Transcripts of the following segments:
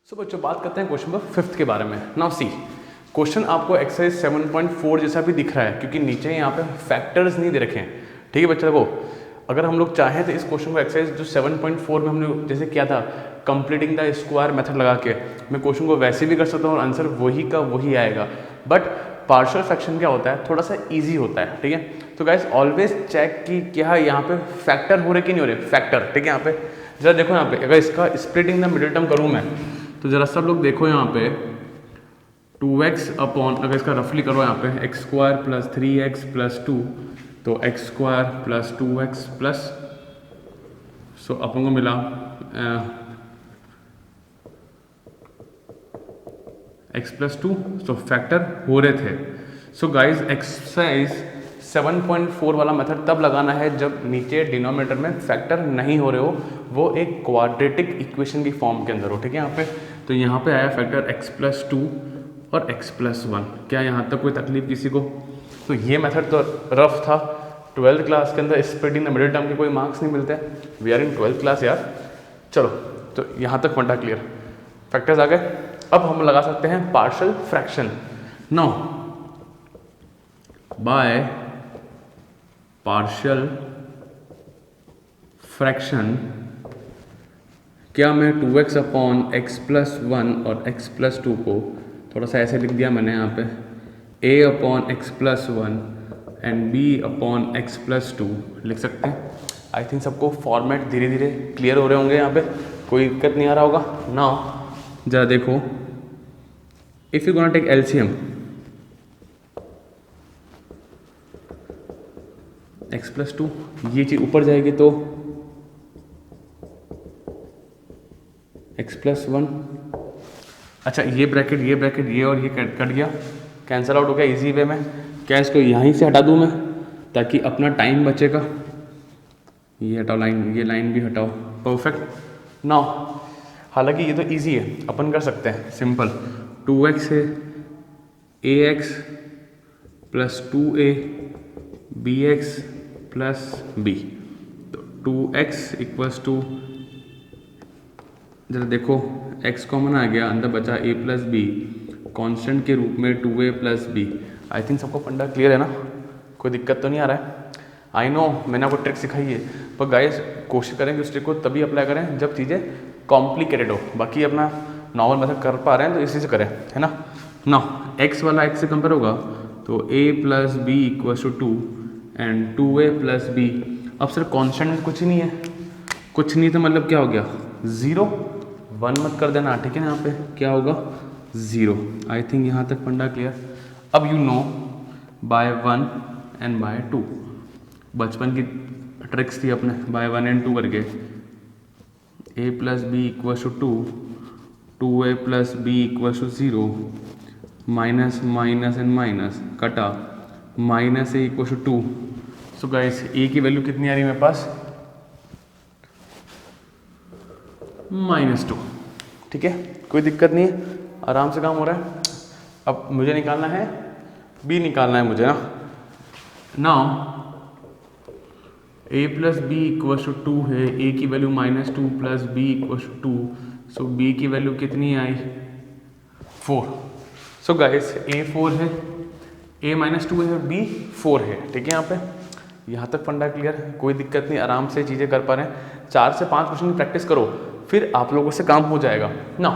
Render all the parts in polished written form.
सो बच्चों बात करते हैं क्वेश्चन नंबर 5 के बारे में। नाउ सी क्वेश्चन आपको एक्सरसाइज 7.4 जैसा भी दिख रहा है क्योंकि नीचे यहाँ पे फैक्टर्स नहीं दे रखे हैं। ठीक है बच्चा, देखो अगर हम लोग चाहें तो इस क्वेश्चन को एक्सरसाइज जो 7.4 में हमने जैसे किया था कंप्लीटिंग द स्क्वायर मेथड लगा के, मैं क्वेश्चन को वैसे भी कर सकता हूँ और आंसर वही का वही आएगा। बट पार्शियल फ्रैक्शन क्या होता है, थोड़ा सा ईजी होता है। ठीक है, तो गाइस ऑलवेज चेक कि क्या यहाँ पे फैक्टर हो रहे कि नहीं हो रहे फैक्टर। ठीक है, यहाँ पे जरा देखो, यहाँ पे अगर इसका स्प्लिटिंग द मिडिल टर्म करूँ मैं तो जरा सब लोग देखो यहाँ पे 2x अपॉन, अगर इसका रफली करो यहाँ पे x square plus 3x plus 2, तो x square plus 2x plus, so अपन को मिला x प्लस 2, सो फैक्टर हो रहे थे। सो गाइज एक्सरसाइज 7.4 वाला मेथड तब लगाना है जब नीचे डिनोमिनेटर में फैक्टर नहीं हो रहे हो, वो एक क्वाड्रेटिक इक्वेशन की फॉर्म के अंदर हो। ठीक है, यहाँ पे तो यहाँ पे आया फैक्टर x प्लस 2 और x प्लस 1। क्या यहाँ तक कोई तकलीफ किसी को? तो ये मेथड तो रफ था। 12th क्लास के अंदर स्प्लिटिंग द मिडिल टर्म के कोई मार्क्स नहीं मिलते। We are in 12th class यार। चलो, तो यहाँ तक फंडा क्लियर, फैक्टर्स आ गए। अब हम लगा सकते हैं partial fraction. Now by partial fraction क्या मैं 2x अपॉन एक्स प्लस 1 और x प्लस 2 को थोड़ा सा ऐसे लिख दिया मैंने यहाँ पे a upon x plus 1 and b upon x plus 2 लिख सकते हैं। आई थिंक सबको फॉर्मेट धीरे धीरे क्लियर हो रहे होंगे, यहाँ पे कोई दिक्कत नहीं आ रहा होगा। नाउ जरा देखो, if you gonna take LCM x plus 2, ये चीज़ ऊपर जाएगी तो x प्लस 1। अच्छा, ये ब्रैकेट ये और ये कट गया, कैंसिल आउट हो गया इजी वे में। क्या इसको यहीं से हटा दूँ मैं ताकि अपना टाइम बचेगा? ये हटाओ लाइन, ये लाइन भी हटाओ, परफेक्ट। नाउ हालांकि ये तो इजी है, अपन कर सकते हैं सिंपल। 2x है ax plus 2a bx plus b, तो 2x इक्वल्स टू, जरा देखो x कॉमन आ गया, अंदर बचा a प्लस बी, कॉन्स्टेंट के रूप में 2a plus B. I think सबको फंडा क्लियर है ना, कोई दिक्कत तो नहीं आ रहा है? आई नो मैंने आपको ट्रिक सिखाई है, पर गाइस कोशिश करें कि उस ट्रिक को तभी अप्लाई करें जब चीज़ें कॉम्प्लिकेटेड हो। बाकी अपना नॉर्मल मेथड कर पा रहे हैं तो इसी से करें, है ना। ना x वाला x से कंपेयर होगा तो a plus b equals to 2 and 2a plus b. अब सर कॉन्स्टेंट कुछ ही नहीं है, कुछ नहीं तो मतलब क्या हो गया 0, 1 मत कर देना। ठीक है ना, यहाँ पे क्या होगा 0। आई थिंक यहाँ तक फंडा क्लियर। अब you know by 1 and by 2, बचपन की ट्रिक्स थी अपने, बाय 1 एंड 2 करके a plus b equals to 2, 2a plus b equals to 0, minus minus and minus कटा, minus a equals to 2। So guys a की वैल्यू कितनी आ रही है मेरे पास? -2। ठीक है, कोई दिक्कत नहीं है, आराम से काम हो रहा है। अब मुझे निकालना है b, निकालना है मुझे ना। Now a plus b equals to 2 है, a की value -2 plus b equals to 2, so b की वैल्यू कितनी आई 4। सो गाइस a 4 है, a -2 है, b 4 है। ठीक है, यहाँ पे यहाँ तक फंडा क्लियर, कोई दिक्कत नहीं, आराम से चीज़ें कर पा रहे हैं। 4 से 5 क्वेश्चन की प्रैक्टिस करो, फिर आप लोगों से काम हो जाएगा ना।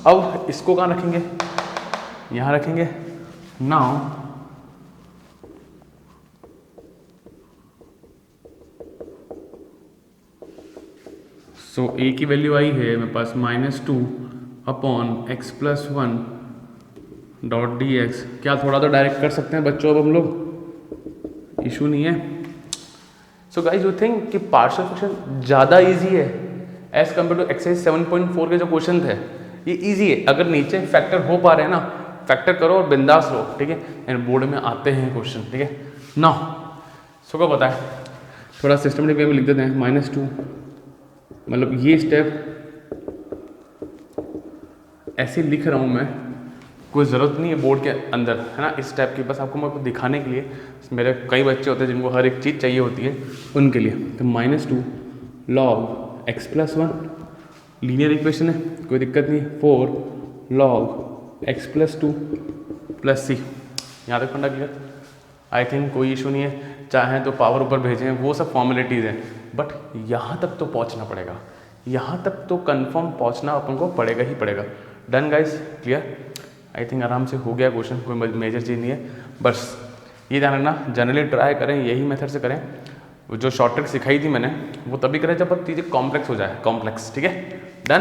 अब इसको कहाँ रखेंगे? यहाँ रखेंगे। नाउ सो a की वैल्यू आई है मेरे पास -2 upon x plus 1 dot D x. क्या थोड़ा तो डायरेक्ट कर सकते हैं बच्चों, अब हम लोग, इशू नहीं है। सो गाइस यू थिंक कि पार्शियल फ्रैक्शन ज़्यादा इजी है एज कम्पेयर टू एक्सरसाइज 7.4 के जो क्वेश्चन थे? ये इजी है, अगर नीचे फैक्टर हो पा रहे हैं ना, फैक्टर करो और बिंदास रहो। ठीक है, एंड बोर्ड में आते हैं क्वेश्चन। ठीक है ना, सो को पता है, थोड़ा सिस्टमेटिक वे में लिख देते हैं। -2 मतलब ये स्टेप ऐसे लिख रहा हूँ मैं, कोई ज़रूरत नहीं है बोर्ड के अंदर, है ना, इस स्टेप की, बस आपको मैं दिखाने के लिए। मेरे कई बच्चे होते हैं जिनको हर एक चीज़ चाहिए होती है, उनके लिए। तो -2 log x plus 1 linear equation है, कोई दिक्कत नहीं, 4 log x प्लस 2 प्लस सी। यहाँ तक फंडा क्लियर? आई थिंक कोई इशू नहीं है, चाहें तो पावर ऊपर भेजें, वो सब फॉर्मेलिटीज़ हैं, बट यहाँ तक तो पहुँचना पड़ेगा, यहाँ तक तो कंफर्म पहुँचना अपन को पड़ेगा ही पड़ेगा। Done guys, clear? I think आराम से हो गया क्वेश्चन, कोई मेजर चीज़ नहीं है। बस ये ध्यान रखना, जनरली ट्राई करें यही मेथड से करें। जो शॉर्ट ट्रिक सिखाई थी मैंने वो तभी करें जब चीज़ें कॉम्प्लेक्स हो जाए, कॉम्प्लेक्स। ठीक है, done,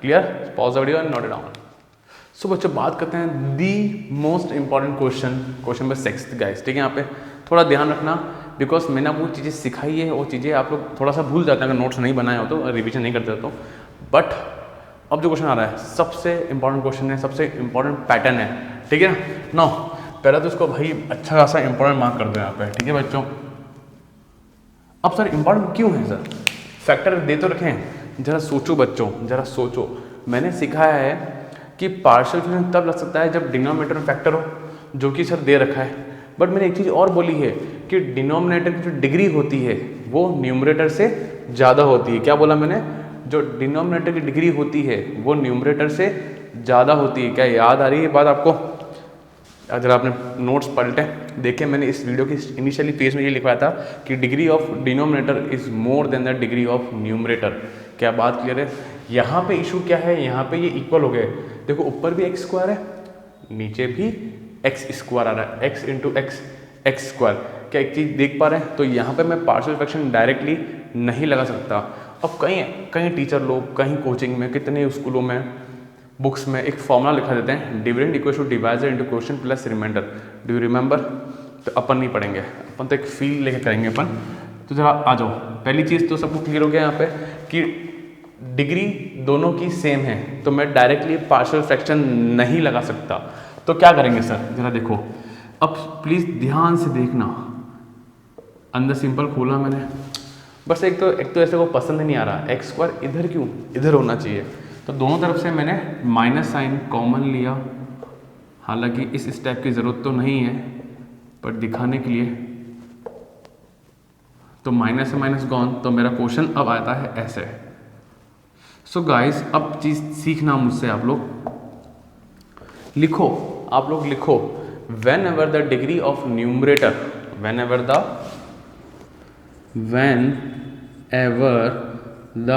clear? Pause the video and note it down. So बच्चों बात करते हैं the most important question number 6 guys. ठीक है, यहाँ पे थोड़ा ध्यान रखना, बिकॉज मैंने वो चीज़ें सिखाई है, वो चीज़ें आप लोग थोड़ा सा भूल जाते हैं अगर नोट्स नहीं बनाए हो तो, रिविजन नहीं करते हो तो। बट अब जो क्वेश्चन आ रहा है सबसे इंपॉर्टेंट क्वेश्चन है, सबसे इंपॉर्टेंट पैटर्न है। ठीक है ना? पहले तो उसको भाई अच्छा खासा इंपॉर्टेंट मार्क कर दो यहाँ पे। ठीक है बच्चों, अब सर इंपॉर्टेंट क्यों है सर? फैक्टर दे तो रखे हैं, जरा सोचो बच्चों, जरा सोचो। मैंने सिखाया है कि पार्शियल फ्रैक्शन तब लग सकता है जब डिनोमिनेटर में फैक्टर हो, जो कि सर दे रखा है। बट मैंने एक चीज़ और बोली है कि डिनोमिनेटर की जो डिग्री होती है वो न्यूमरेटर से ज़्यादा होती है। क्या बोला मैंने? जो डिनोमिनेटर की डिग्री होती है वो न्यूमरेटर से ज़्यादा होती है। क्या याद आ रही है बात आपको? अगर आपने नोट्स पलटे देखे, मैंने इस वीडियो की इनिशियली पेज में ये लिखवाया था कि degree of denominator is more than the degree of numerator. क्या बात क्लियर है? यहाँ पे इशू क्या है, यहाँ पे ये इक्वल हो गए। देखो ऊपर भी एक्स स्क्वायर है, नीचे भी एक्स स्क्वायर आ रहा है, x into x, x square. क्या एक चीज़ देख पा रहे हैं? तो यहाँ पे मैं पार्शियल फ्रैक्शन डायरेक्टली नहीं लगा सकता। अब कई टीचर लोग, कहीं कोचिंग में, कितने स्कूलों में, बुक्स में एक फॉर्मूला लिखा देते हैं, dividend equal to divisor into quotient plus remainder. Do you remember? तो अपन नहीं पढ़ेंगे, अपन तो एक फील लेके करेंगे अपन। तो जरा आ जाओ, पहली चीज़ तो सबको क्लियर हो गया यहाँ पे कि डिग्री दोनों की सेम है, तो मैं डायरेक्टली पार्शियल फ्रैक्शन नहीं लगा सकता। तो क्या करेंगे सर? जरा देखो, अब प्लीज़ ध्यान से देखना। अंदर सिंपल खोला मैंने, बस एक तो ऐसे को पसंद नहीं आ रहा, एक्स स्क्वायर इधर क्यों, इधर होना चाहिए। तो दोनों तरफ से मैंने माइनस साइन कॉमन लिया, हालांकि इस स्टेप की ज़रूरत तो नहीं है, पर दिखाने के लिए। तो माइनस से माइनस गॉन, तो मेरा क्वेश्चन अब आता है ऐसे। सो गाइस, अब चीज़ सीखना मुझसे, आप लोग लिखो, आप लोग लिखो, when ever the degree of numerator, when ever the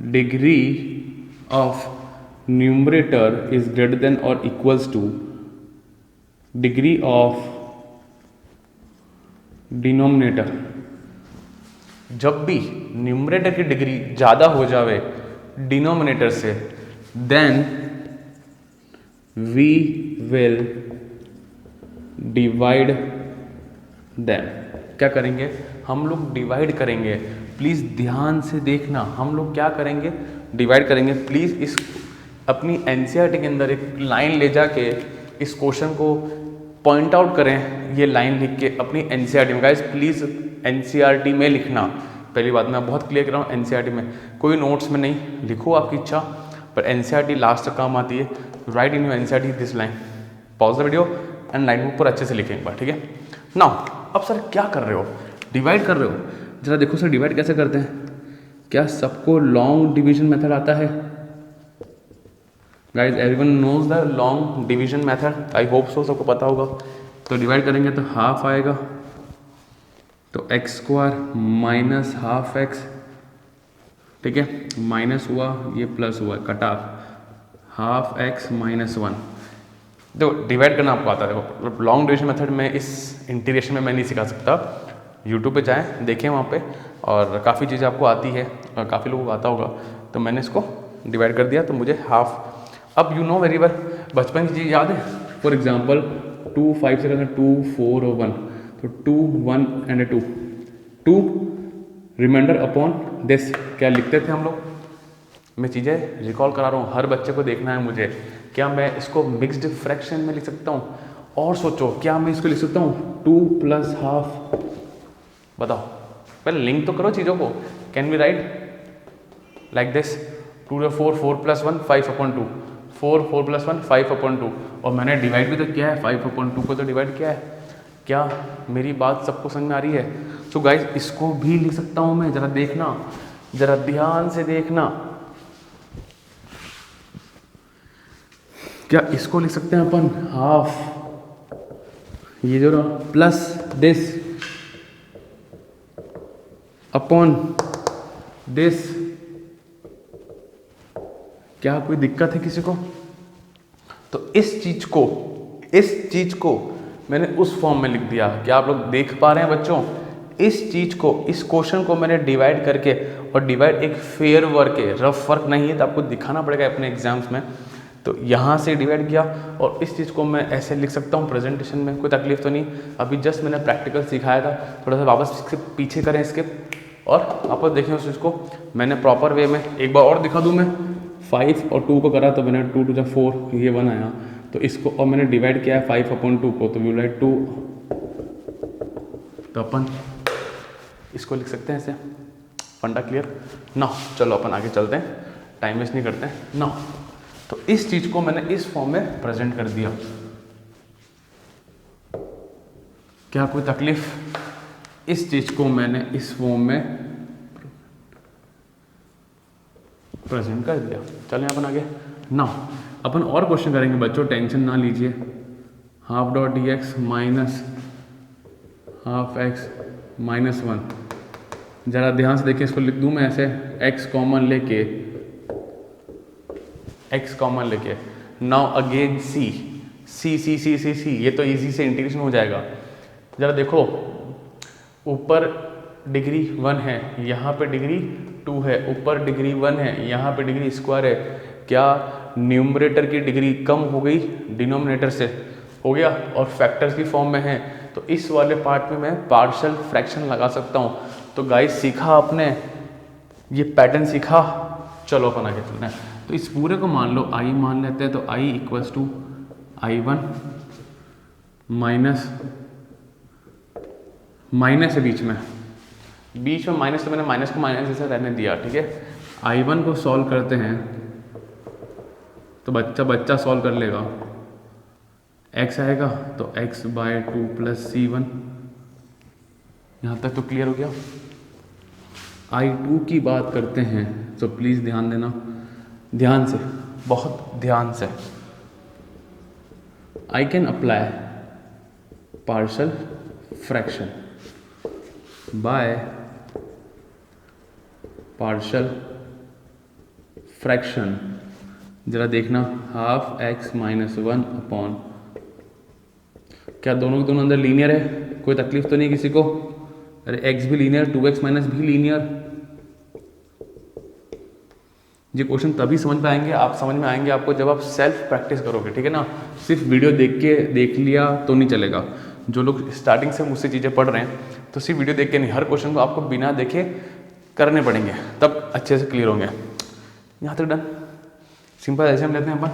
degree of numerator is greater than or equals to degree of denominator। जब भी न्यूमरेटर की डिग्री ज़्यादा हो जावे डिनोमिनेटर से, then we will divide them. क्या करेंगे? हम लोग डिवाइड करेंगे। प्लीज़ ध्यान से देखना, हम लोग क्या करेंगे? डिवाइड करेंगे। प्लीज़ इस अपनी एनसीईआरटी के अंदर एक लाइन ले जाके इस क्वेश्चन को पॉइंट आउट करें, ये लाइन लिख के अपनी एनसीईआरटी में। गाइस प्लीज़ एनसीईआरटी में लिखना। पहली बात मैं बहुत क्लियर कर रहा हूँ, एनसीईआरटी में, कोई नोट्स में नहीं, लिखो आपकी इच्छा, पर एनसीईआरटी लास्ट तक काम आती है। Right in your NCERT this line. Pause the video and line ऊपर अच्छे से लिखें एक बार, ठीक है? नाउ अब सर क्या कर रहे हो? डिवाइड कर रहे हो। जरा देखो सर डिवाइड कैसे करते हैं। क्या सबको लॉन्ग डिवीजन मेथड आता है? Guys everyone knows the long division method, I hope so, सबको पता होगा। तो डिवाइड करेंगे तो हाफ आएगा, तो x square minus half x, ठीक है, माइनस हुआ, ये प्लस हुआ, cut off, half x minus 1। देखो डिवाइड करना आपको आता है। देखो लॉन्ग डिवीजन मेथड में इस इंटीग्रेशन में मैं नहीं सिखा सकता, यूट्यूब पे जाएं, देखें वहाँ पे, और काफ़ी चीज़ें आपको आती है और काफ़ी लोगों को आता होगा। तो मैंने इसको डिवाइड कर दिया, तो मुझे हाफ। अब यू नो वेरी वेल, बचपन की चीज़ याद है। फॉर एग्जांपल 2 5 से करते हैं, 2 4 और 1, तो 2 1 एंड 2 रिमाइंडर अपॉन दिस। क्या लिखते थे हम लोग? मैं चीज़ें रिकॉल करा रहा हूँ, हर बच्चे को देखना है मुझे। क्या मैं इसको मिक्स्ड फ्रैक्शन में लिख सकता हूँ? और सोचो, क्या मैं इसको लिख सकता हूँ 2 प्लस हाफ? बताओ, पहले लिंक तो करो चीज़ों को। Can be right like this, 2 to 4 4 + 1 5/2, 4 4 + 1 5/2, और मैंने डिवाइड भी तो किया है, 5/2 को तो डिवाइड किया है। क्या मेरी बात सबको समझ में आ रही है? तो गाइज इसको भी लिख सकता हूँ मैं, ज़रा देखना, ज़रा ध्यान से देखना। क्या इसको लिख सकते हैं अपन हाफ, ये जो ना प्लस दिस अपॉन दिस। क्या कोई दिक्कत है किसी को? तो इस चीज को मैंने उस फॉर्म में लिख दिया। क्या आप लोग देख पा रहे हैं बच्चों? इस चीज को, इस क्वेश्चन को मैंने डिवाइड करके, और डिवाइड एक फेयर वर्क है, रफ वर्क नहीं है, तो आपको दिखाना पड़ेगा अपने एग्जाम्स में। तो यहाँ से डिवाइड किया और इस चीज़ को मैं ऐसे लिख सकता हूँ प्रेजेंटेशन में, कोई तकलीफ तो नहीं। अभी जस्ट मैंने प्रैक्टिकल सिखाया था, थोड़ा सा वापस इसके पीछे करें इसके, और वापस देखें उस चीज़ को मैंने प्रॉपर वे में। एक बार और दिखा दूँ मैं, 5 और 2 को करा तो मैंने 2 to the 4 ये 1 आया, तो इसको और मैंने डिवाइड किया है 5/2 को, तो वी राइट 2। तो अपन इसको लिख सकते हैं ऐसे। फंडा क्लियर ना? चलो अपन आगे चलते हैं, टाइम वेस्ट नहीं करते हैं ना। तो इस चीज को मैंने इस फॉर्म में प्रेजेंट कर दिया। क्या कोई तकलीफ? इस चीज को मैंने इस फॉर्म में प्रेजेंट कर दिया। चलें अपन आगे ना। अपन और क्वेश्चन करेंगे बच्चों, टेंशन ना लीजिए। Half dot D x minus half x minus 1। जरा ध्यान से देखिए, इसको लिख दूं मैं ऐसे, x कॉमन लेके नाउ अगेन सी, ये तो इजी से इंटीग्रेशन हो जाएगा। जरा देखो, ऊपर डिग्री 1 है, यहाँ पे डिग्री 2 है, ऊपर डिग्री 1 है, यहाँ पे डिग्री स्क्वायर है। क्या न्यूमरेटर की डिग्री कम हो गई डिनोमिनेटर से? हो गया। और फैक्टर्स की फॉर्म में है, तो इस वाले पार्ट में मैं पार्शियल फ्रैक्शन लगा सकता हूँ। तो गाइस सीखा आपने, ये पैटर्न सीखा। चलो अपन आगे चलते हैं। तो इस पूरे को मान लो i मान लेते हैं, तो i equals to i1 minus है बीच में माइनस, तो मैंने माइनस को माइनस जैसे रहने दिया, ठीक है। i1 को सॉल्व करते हैं तो बच्चा सॉल्व कर लेगा। x आएगा तो x/2 प्लस c1। यहाँ तक तो क्लियर हो गया। i2 की बात करते हैं, तो प्लीज़ ध्यान देना, ध्यान से, बहुत ध्यान से। I can apply partial fraction by partial fraction. जरा देखना, हाफ x माइनस 1 अपॉन, क्या दोनों के दोनों अंदर लीनियर है? कोई तकलीफ तो नहीं किसी को? अरे x भी लीनियर, 2x माइनस भी लीनियर। ये क्वेश्चन तभी समझ में आएंगे आपको जब आप सेल्फ प्रैक्टिस करोगे, ठीक है ना। सिर्फ वीडियो देख लिया तो नहीं चलेगा। जो लोग स्टार्टिंग से मुझसे चीज़ें पढ़ रहे हैं, तो सिर्फ वीडियो देख के नहीं, हर क्वेश्चन को आपको बिना देखे करने पड़ेंगे, तब अच्छे से क्लियर होंगे। यहाँ तक डन। सिंपल ऐसे हम लेते हैं अपन,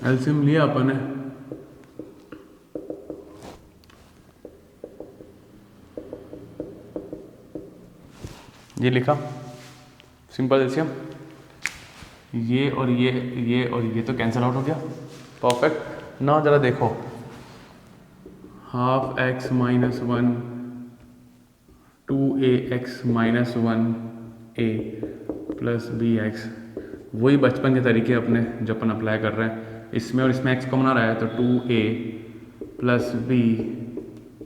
एलसीएम लिया अपन ने, ये लिखा सिंपल एलसीएम, ये और ये तो कैंसिल आउट हो गया, परफेक्ट। ना जरा देखो, half x minus 1 2ax minus 1a plus bx, वही बचपन के तरीके अपने जो अपन अप्लाई कर रहे हैं इसमें, और इसमें x कॉमन आ रहा है, तो 2a plus b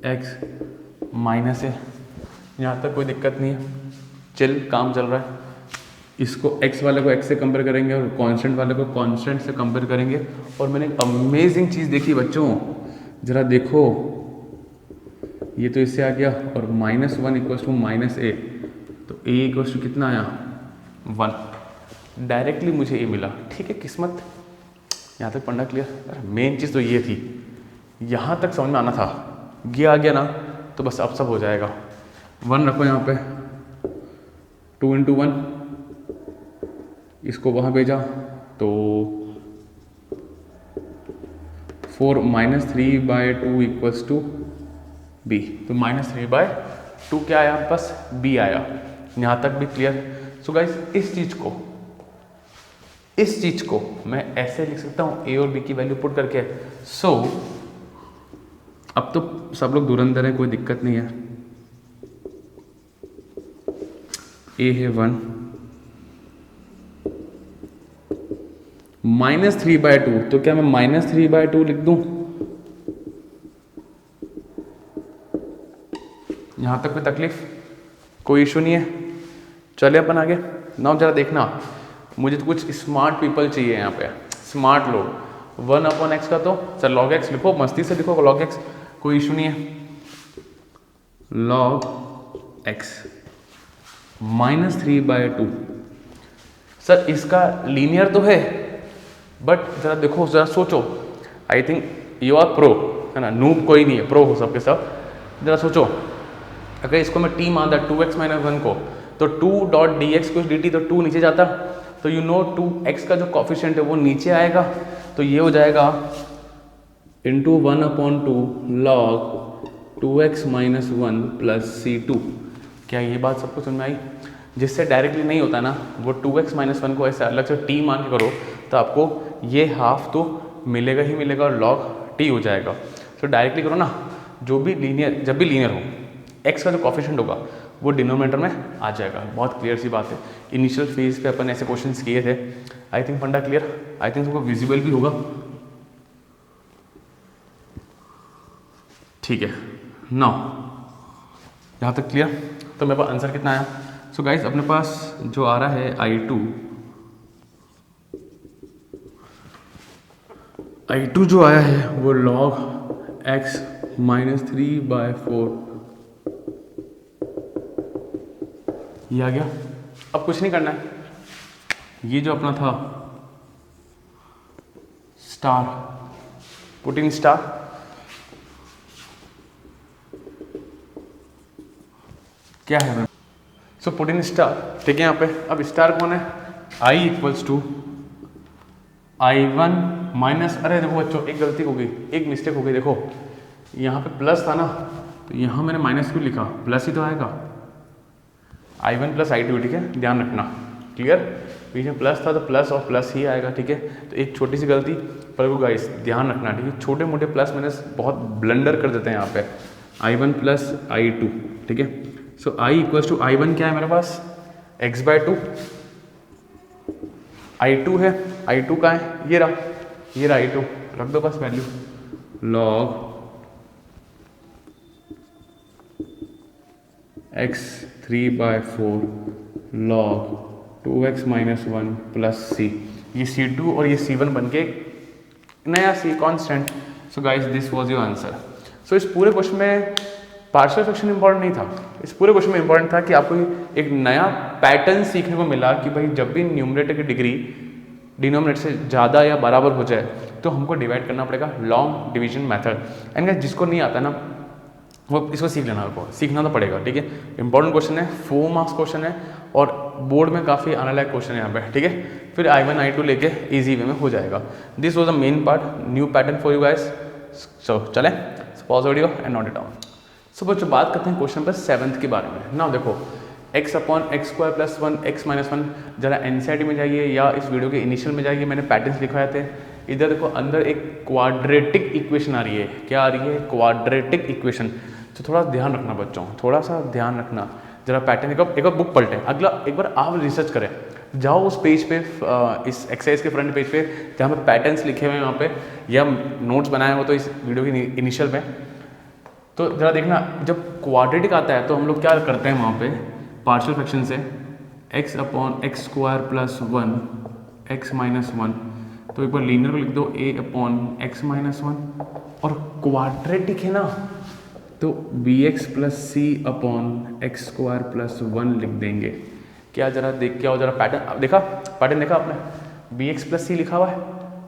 x minus है। यहाँ तक कोई दिक्कत नहीं है, चिल काम चल रहा है। इसको x वाले को x से कंपेयर करेंगे और कांस्टेंट वाले को कांस्टेंट से कंपेयर करेंगे। और मैंने एक अमेजिंग चीज़ देखी बच्चों, ज़रा देखो, ये तो इससे आ गया, और -1 इक्वल्स टू -a, तो a इक्वल्स टू कितना आया 1, डायरेक्टली मुझे ये मिला, ठीक है। किस्मत। यहाँ तक पढ़ना क्लियर। मेन चीज़ तो ये थी, यहाँ तक समझ में आना था, ये आ गया ना तो बस अब सब हो जाएगा। 1 रखो यहाँ पे, 2 × 1, इसको वहाँ भेजा तो 4 -3/2 इक्वल्स टू b, तो -3/2 क्या आया बस b आया। यहाँ तक भी क्लियर। सो गाइस, इस चीज को मैं ऐसे लिख सकता हूँ, a और b की वैल्यू पुट करके। सो अब तो सब लोग धुरंधर है, कोई दिक्कत नहीं है। ए है 1 -3/2, तो क्या मैं -3/2 लिख दूं? यहां तक कोई तकलीफ, कोई इशू नहीं है। चले अपन आगे। नाउ जरा देखना, मुझे तो कुछ स्मार्ट पीपल चाहिए यहाँ पे, स्मार्ट लोग। 1/x का तो सर log x लिखो, मस्ती से लिखो log x, कोई इशू नहीं है। log x -3/2, सर इसका लीनियर तो है, बट जरा देखो, जरा सोचो। I think you are pro, है ना, नूब कोई नहीं है, प्रो हो सबके सब। जरा सोचो, अगर इसको मैं t मान दा 2x - 1 को, तो 2.dx कुछ dt, तो 2 नीचे जाता, तो यू नो 2x का जो कॉफिशिएंट है वो नीचे आएगा, तो ये हो जाएगा into 1/2 log 2x - 1 plus c2। क्या ये बात सबको समझ में आई? जिससे डायरेक्टली नहीं होता ना, वो 2x - 1 को ऐसे अलग से t मान के करो, तो आपको ये हाफ तो मिलेगा ही मिलेगा और log t हो जाएगा। तो डायरेक्टली करो ना, जो भी लीनियर, जब भी लीनियर हो, x का जो कॉफिशिएंट होगा वो डिनोमिनेटर में आ जाएगा। बहुत क्लियर सी बात है। इनिशियल फेज पे अपन ऐसे क्वेश्चंस किए थे। आई थिंक फंडा क्लियर, आई थिंक सबको विजिबल भी होगा। ठीक है, नाउ यहाँ तक क्लियर। तो मेरे पास आंसर कितना आया? सो गाइस, अपने पास जो आ रहा है I2 जो आया है वो log x -3/4 ये आ गया। अब कुछ नहीं करना है, ये जो अपना था स्टार, पुट इन स्टार, क्या है? सो पुट इन स्टार, ठीक है। यहाँ पे अब स्टार कौन है? I = I1 माइनस, अरे देखो बच्चों, एक गलती हो गई, एक मिस्टेक हो गई। देखो यहाँ पे प्लस था ना, तो यहाँ मैंने माइनस क्यों लिखा? प्लस ही तो आएगा। I1 + I2, ठीक है, ध्यान रखना। क्लियर? बीच में प्लस था तो प्लस और प्लस ही आएगा, ठीक है। तो एक छोटी सी गलती, पर वो गाइस ध्यान रखना, ठीक है। छोटे मोटे प्लस माइनस बहुत ब्लंडर कर देते हैं यहाँ पे। I1 + I2, ठीक है। सो I = I1 क्या है मेरे पास? x/2। I2 है, I2 का है, ये रहा I2, रख दो बस value, log x 3/4 log 2x - 1 plus c। ये c2 और ये c1 बन के नया c constant. So guys, this was your answer. So इस पूरे क्वेश्चन में पार्शियल फ्रैक्शन इंपॉर्टेंट नहीं था। इस पूरे क्वेश्चन में इंपॉर्टेंट था कि आपको एक नया पैटर्न सीखने को मिला कि भाई जब भी न्यूमरेटर की डिग्री डिनोमिनेटर से ज़्यादा या बराबर हो जाए तो हमको डिवाइड करना पड़ेगा लॉन्ग डिवीजन मेथड। एंड जिसको नहीं आता ना वो इसको सीख लेना, आपको सीखना तो पड़ेगा, ठीक है। इंपॉर्टेंट क्वेश्चन है, 4 मार्क्स क्वेश्चन है और बोर्ड में काफ़ी आने लायक क्वेश्चन है यहाँ पे, ठीक है। फिर I1 I2 लेके इजी वे में हो जाएगा। This was the main part, new pattern for you guys. So चलें, pause video and note it down. So बच्चों, बात करते हैं क्वेश्चन नंबर 7 के बारे में। ना देखो, x/x² + 1 x - 1, जरा NCERT में जाइए या इस वीडियो के इनिशियल में जाइए, मैंने पैटर्न्स लिखवाए थे। इधर देखो, अंदर एक क्वाड्रेटिक इक्वेशन आ रही है। क्या आ रही है? Quadratic equation. तो थोड़ा ध्यान रखना बच्चों, थोड़ा सा ध्यान रखना। जरा पैटर्न एक बार बुक पलटें, अगला एक बार आप रिसर्च करें, जाओ उस पेज पे, इस एक्सरसाइज के फ्रंट पेज पे जहाँ पे पैटर्न्स लिखे हुए हैं वहाँ पे, या नोट्स बनाए हो तो इस वीडियो के इनिशियल में। तो जरा देखना, जब क्वाड्रेटिक आता है तो हम लोग क्या करते हैं वहाँ पे पार्शियल फ्रैक्शन से, x/x² + 1 x - 1। तो एक बार लीनियर को लिख दो a/x - 1, और क्वाड्रेटिक है ना तो bx + c/x² + 1 लिख देंगे। क्या जरा देख के आओ, जरा पैटर्न देखा, आपने bx + c लिखा हुआ है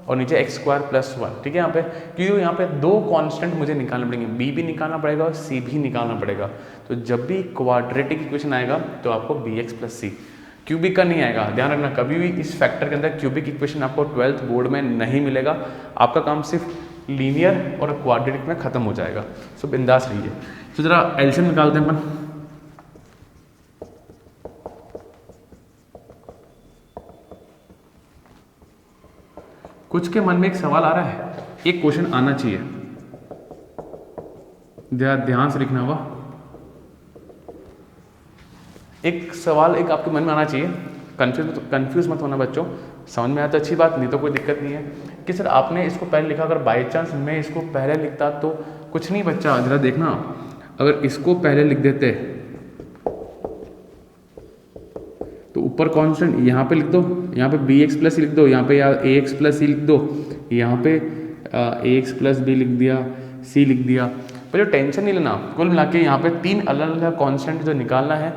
और नीचे x² + 1, ठीक है। यहाँ पे क्योंकि यहाँ पे दो कांस्टेंट मुझे निकालने पड़ेंगे, b भी निकालना पड़ेगा और c भी निकालना पड़ेगा। तो जब भी क्वाड्रेटिक इक्वेशन आएगा तो आपको bx + c, क्यूबिक का नहीं आएगा। ध्यान रखना, कभी भी इस फैक्टर के अंदर क्यूबिक इक्वेशन आपको 12th बोर्ड में नहीं मिलेगा। आपका काम सिर्फ लीनियर और क्वाड्रेटिक में खत्म हो जाएगा। सो बिंदास रहिए। तो जरा एलसीएम निकालते हैं अपन। कुछ के मन में एक सवाल आ रहा है, एक क्वेश्चन आना चाहिए, ध्यान से लिखना होगा। एक सवाल एक आपके मन में आना चाहिए, कंफ्यूज मत होना बच्चों, समझ में आया तो अच्छी बात, नहीं तो कोई दिक्कत नहीं है कि सर आपने इसको पहले लिखा, अगर बाई चांस मैं इसको पहले लिखता तो कुछ नहीं बच्चा, जरा देखना, अगर इसको पहले लिख देते तो ऊपर कांस्टेंट यहाँ पे लिख दो, यहाँ पे बी एक्स प्लस लिख दो, यहाँ पे या ए एक्स प्लस सी लिख दो, यहाँ पे ए एक्स प्लस बी लिख दिया, सी लिख दिया, पर जो टेंशन नहीं लेना, कुल मिला के यहाँ पे 3 अलग अलग कांस्टेंट जो निकालना है,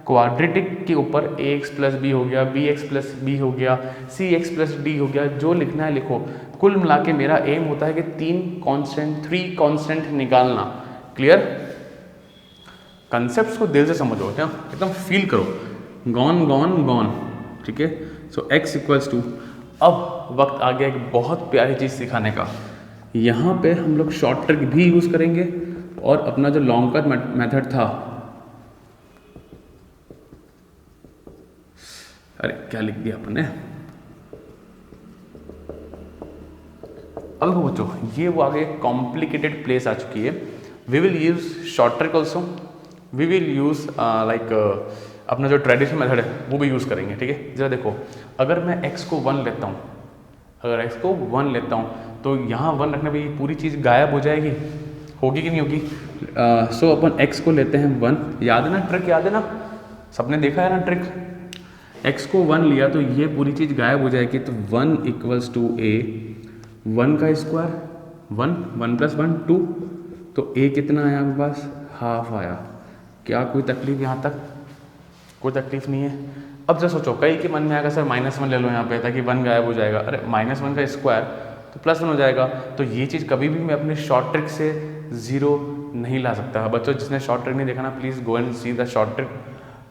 क्वाड्रेटिक के ऊपर ए एक्स प्लस बी हो गया, बी एक्स प्लस बी हो गया, सी एक्स प्लस डी हो गया, जो लिखना है लिखो। कुल मिला के मेरा एम होता है कि 3 कांस्टेंट निकालना। क्लियर? कंसेप्ट को दिल से समझो, क्या एकदम फील करो, गॉन गॉन गॉन। ठीक है, सो x इक्वल्स टू, अब वक्त आ गया एक बहुत प्यारी चीज़ सिखाने का। यहाँ पे हम लोग शॉर्ट ट्रिक भी यूज़ करेंगे और अपना जो लॉन्ग कट मेथड था, अरे क्या लिख दिया अपने, अब देखो बच्चों, ये वो आगे कॉम्प्लिकेटेड प्लेस आ चुकी है। We will use short trick also, we will use like अपना जो ट्रेडिशनल मेथड है वो भी यूज़ करेंगे। ठीक है, जरा देखो, अगर मैं x को 1 लेता हूँ, अगर x को 1 लेता हूँ तो यहाँ 1 रखने पे ये पूरी चीज़ गायब हो जाएगी, होगी कि नहीं होगी? सो अपन x को लेते हैं 1, याद है ना ट्रिक, याद है ना, सबने देखा है ना ट्रिक, x को 1 लिया तो ये पूरी चीज़ गायब हो जाएगी। तो 1 इक्वल्स टू a, 1 का स्क्वायर 1, 1 प्लस 1 2, तो a कितना आया आपके पास? हाफ आया। क्या कोई तकलीफ यहाँ तक? कोई तकलीफ नहीं है। अब जरा सोचो, कई के मन में आएगा सर -1 ले लो यहाँ पे ताकि 1 गायब हो जाएगा, अरे -1 का स्क्वायर तो +1 हो जाएगा। तो ये चीज़ कभी भी मैं अपने शॉर्ट ट्रिक से 0 नहीं ला सकता। बच्चों जिसने शॉर्ट ट्रिक नहीं देखा ना, please go and see the short trick.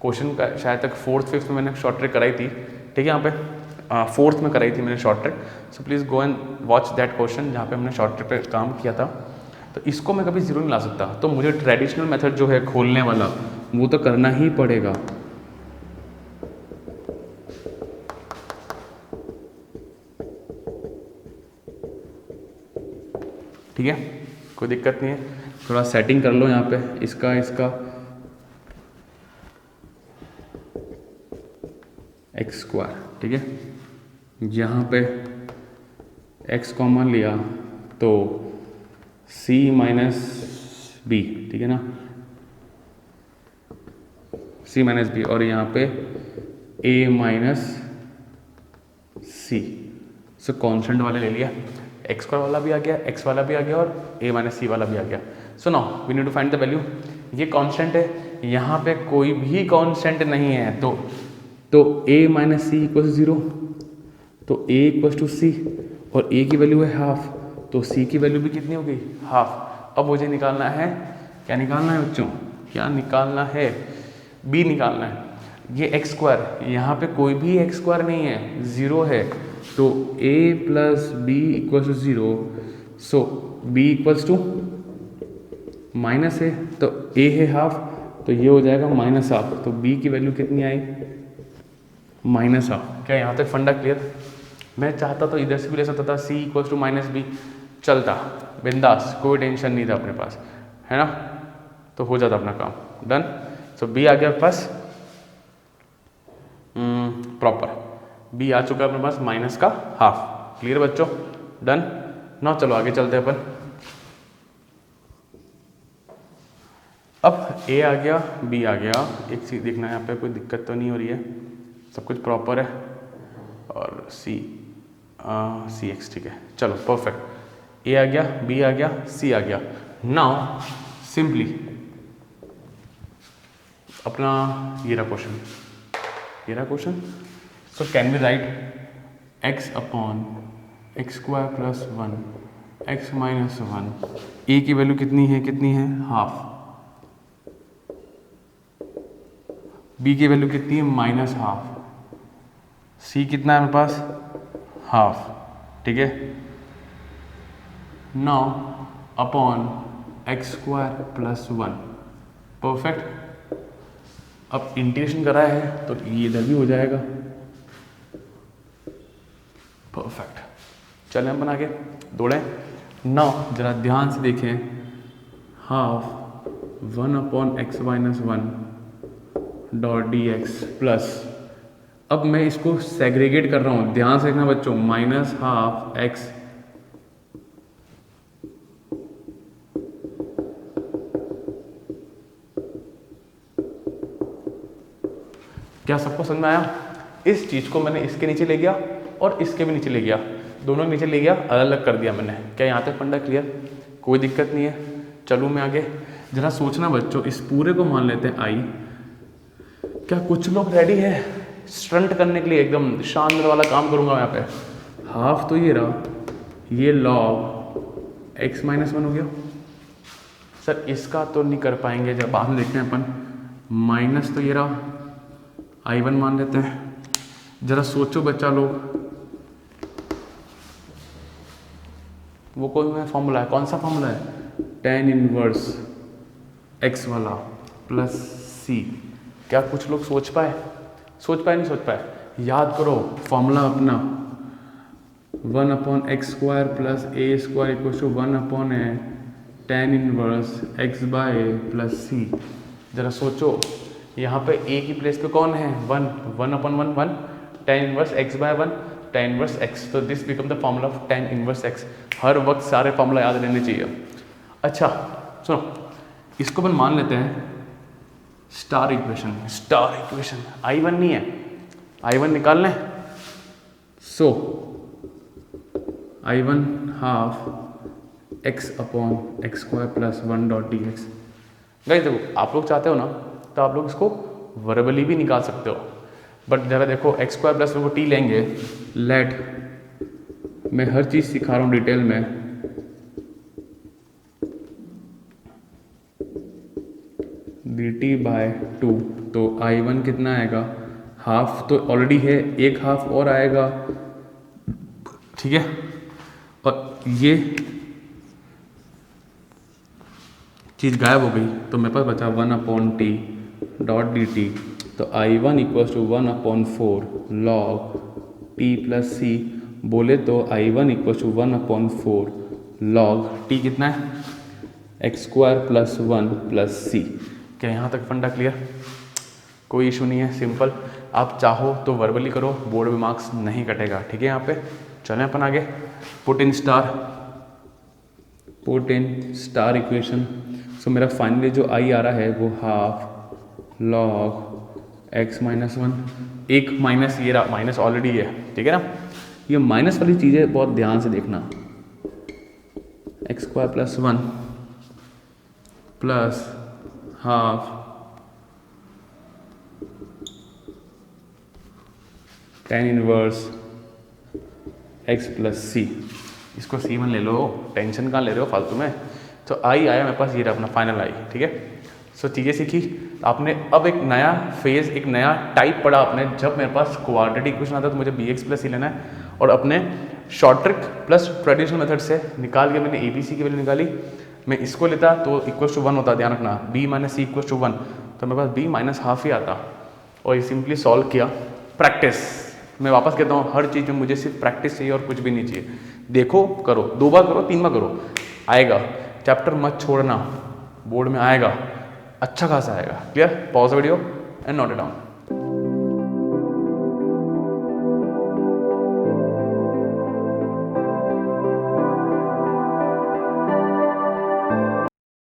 Question का शायद तक 4th 5th में मैंने शॉर्ट ट्रिक कराई थी। ठीक है, यहाँ पे 4th में कराई थी मैंने short trick. So please go and watch that question जहाँ पे हमने शॉर्ट ट्रिक पे काम किया था। तो इसको मैं कभी 0 नहीं ला सकता, तो मुझे ट्रेडिशनल मेथड जो है खोलने वाला वो तो करना ही पड़ेगा। ठीक है, कोई दिक्कत नहीं है, थोड़ा सेटिंग कर लो यहाँ पे इसका एक्स स्क्वायर। ठीक है, यहाँ पे x कॉमन लिया तो c माइनस बी, ठीक है ना, c माइनस बी, और यहाँ पे a minus c. So constant वाले ले लिया, एक्स स्क्वायर वाला भी आ गया, एक्स वाला भी आ गया और a माइनस सी वाला भी आ गया। So now we need to find the value. ये कांस्टेंट है, यहाँ पे कोई भी कांस्टेंट नहीं है, तो a माइनस सी इक्वल 0, तो a इक्वल टू सी, और a की वैल्यू है हाफ, तो c की वैल्यू भी कितनी हो गई? हाफ। अब मुझे निकालना है, क्या निकालना है बच्चों? क्या निकालना है? b निकालना है। ये एक्स स्क्वायर, यहाँ पे कोई भी एक्स स्क्वायर नहीं है, 0 है, तो a plus b equals to 0। So b equals to minus है, तो a है हाफ, तो ये हो जाएगा माइनस हाफ, तो b की वैल्यू कितनी आई? Minus half. क्या यहाँ तक फंडा क्लियर? मैं चाहता तो इधर से भी ले सकता था, c equals to minus b, चलता बिंदास, कोई टेंशन नहीं था अपने पास, है ना, तो हो जाता अपना काम, डन। सो b आ गया पास प्रॉपर, b आ चुका है अपने पास माइनस का हाफ। क्लियर बच्चों? डन ना, चलो आगे चलते हैं अपन। अब a आ गया, b आ गया, एक चीज देखना है यहाँ पे, कोई दिक्कत तो नहीं हो रही है, सब कुछ प्रॉपर है, और सी एक्स, ठीक है, चलो परफेक्ट। a आ गया, b आ गया, c आ गया। नाउ सिंपली अपना ये रहा question, so can we write x upon x square plus 1 x minus 1, a की वैल्यू कितनी है? हाफ। b की वैल्यू कितनी है? Minus half. c कितना है मेरे पास? हाफ। ठीक है, now upon x square plus 1, perfect. अब इंटीग्रेशन करा है तो ये इधर भी हो जाएगा, परफेक्ट। चलें अपन आगे दौड़ें। नाउ जरा ध्यान से देखें, half 1 upon x minus 1 dot D x plus, अब मैं इसको सेग्रीगेट कर रहा हूँ, ध्यान से देखना बच्चों, माइनस हाफ एक्स क्या सबको समझ में आया? इस चीज़ को मैंने इसके नीचे ले गया और इसके भी नीचे ले गया, दोनों के नीचे ले गया, अलग अलग कर दिया मैंने। क्या यहाँ तक फंडा क्लियर? कोई दिक्कत नहीं है। चलूँ मैं आगे, जरा सोचना बच्चों, इस पूरे को मान लेते हैं आई। क्या कुछ लोग रेडी है स्टंट करने के लिए? एकदम शानदार वाला काम करूँगा यहाँ पे। हाफ तो ये रहा, ये लॉग एक्स माइनस 1 हो गया। सर इसका तो नहीं कर पाएंगे, जब बाद में देखते हैं अपन। माइनस तो ये रहा, I1 मान लेते हैं। जरा सोचो बच्चा लोग, वो कोई में फॉर्मूला है, कौन सा फॉर्मूला है? tan इनवर्स x वाला प्लस c। क्या कुछ लोग सोच पाए? नहीं सोच पाए? याद करो फॉर्मूला अपना, 1/x² plus a² equal to 1/a tan inverse x by a plus c। जरा सोचो, यहाँ पे a की प्लेस पे कौन है? 1/1 tan inverse x by 1 tan inverse x। तो this become the formula of tan inverse x। हर वक्त सारे फॉर्मूला याद रहने चाहिए। अच्छा सुनो, इसको अपन मान लेते हैं स्टार इक्वेशन। I1 नहीं है, I1 निकाल लें। सो I1 half x/x² plus 1 dot D x. Guys देखो, आप लोग चाहते हो ना तो आप लोग इसको वर्बली भी निकाल सकते हो, बट जरा देखो x² प्लस को t लेंगे। लेट, मैं हर चीज़ सिखा रहा हूँ डिटेल में। dt बाय 2, तो I1 कितना आएगा? हाफ तो ऑलरेडी है, एक हाफ और आएगा, ठीक है। और ये चीज़ गायब हो गई, तो मेरे पास बचा 1/t डॉट dt। तो I1 equals to 1/4 log t plus c। बोले तो I1 equals to 1/4 log t कितना है? x² plus 1 plus c। क्या यहाँ तक फंडा क्लियर? कोई इशू नहीं है, सिंपल। आप चाहो तो वर्बली करो, बोर्ड में मार्क्स नहीं कटेगा, ठीक है। यहाँ पे चलें अपन आगे। Put in star equation. So मेरा फाइनली जो आई आ रहा है वो हाफ लॉग x माइनस 1, एक माइनस ये रहा, माइनस ऑलरेडी है, ठीक है ना। ये माइनस वाली चीज़ें बहुत ध्यान से देखना। x² plus 1 plus half tan inverse x plus c। इसको c1 ले लो, टेंशन कहाँ ले रहे हो फालतू में। तो आई आया मेरे पास, ये रहा अपना फाइनल आई, ठीक है। सो चीज़ें सीखी आपने। अब एक नया फेज, एक नया टाइप पढ़ा आपने। जब मेरे पास क्वाड्रेटिक इक्वेशन आता तो मुझे bx प्लस c लेना है, और अपने short trick plus traditional method से निकाल के मैंने ABC की वैल्यू निकाली। मैं इसको लेता तो इक्वल्स टू 1 होता, ध्यान रखना, b minus c equals to 1, तो मेरे पास b माइनस हाफ ही आता। और ये सिंपली सॉल्व किया। प्रैक्टिस, मैं वापस कहता हूँ, हर चीज़ में मुझे सिर्फ प्रैक्टिस चाहिए और कुछ भी नहीं चाहिए। देखो, करो, 2 बार करो, 3 बार करो, आएगा। चैप्टर मत छोड़ना, बोर्ड में आएगा, अच्छा खासा आएगा। Clear? Pause video and note it down.